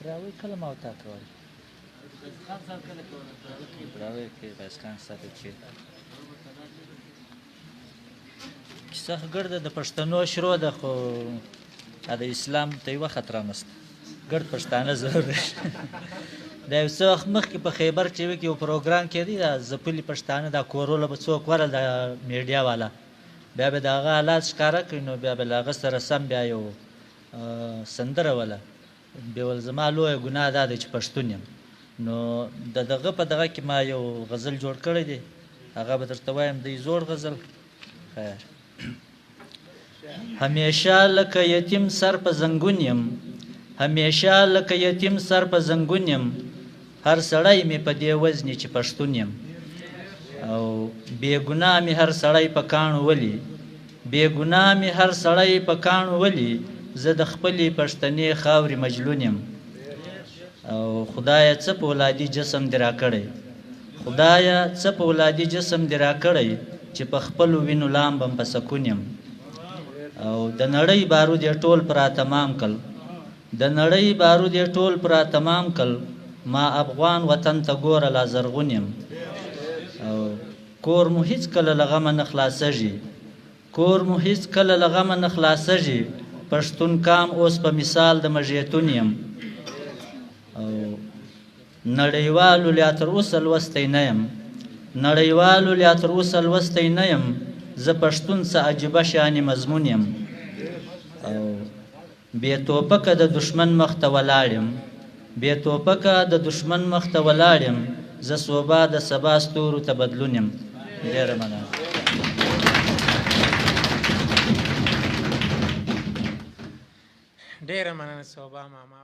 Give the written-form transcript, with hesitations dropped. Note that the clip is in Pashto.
دراوی کله ما وتا کول دراوی کې باسکان ساتل شي کیسه ګرد د پښتنو شروع ده خو د اسلام ته یو خطر مست ګرد پښتانه ضرور دا یو څه وخت مخکې په خیبر چې وي کې یو پروګرام کېدی دا ځپلي پښتانه دا کورونه به څوک ورل د میډیا والا بیا به د هغه حالات ښکاره کړي نو بیا به له هغه سره سم بیا یو سندره وله بیا ول زما لویه ګناه دا دی چې پښتون یم نو د دغه په دغه کې ما یو غزل جوړ کړی دی هغه به درته وایم دی زوړ غزل خیر همیشه لکه یتیم سر په زنګون یم همیشه لکه یتیم سر په زنګون یم هر سړی مې په دې وزني چې پښتون یم او بې ګناه مې هر سړی په کاڼو ولي بې ګناه مې هر سړی په کاڼو ولي زه د خپلې پښتنې خاورې مجلون یم او خدایه څه په ولادي جسم دې راکړی خدایه څه په ولادي جسم دې راکړی چې په خپلو وینو لامبم په سکون یم او د نړۍ بارود یې ټول پر تمام کړ د نړۍ بارود یې ټول پر تمام کړ ما افغان وطن ته ګوره لا زرغون یم او کور مو هیڅ کله له غمه نه خلاصېږي کور مو هیڅ کله له غمه نه خلاصېږي پښتون کام اوس په مثال د مژیتون یم او نړیوالو لا تر اوسه لوستی نه یم نړیوالو لا تر اوسه لوستی نه یم زه پښتون څه عجیبه شانې مضمون یم او بې توپکه د دشمن مخ ته ولاړ یم بې توپکه د دشمن مخ ته ولاړ یم زه صوبا د سبا ستورو ته بدلون یم ډېره مننه ډېره مننه صوبا ماما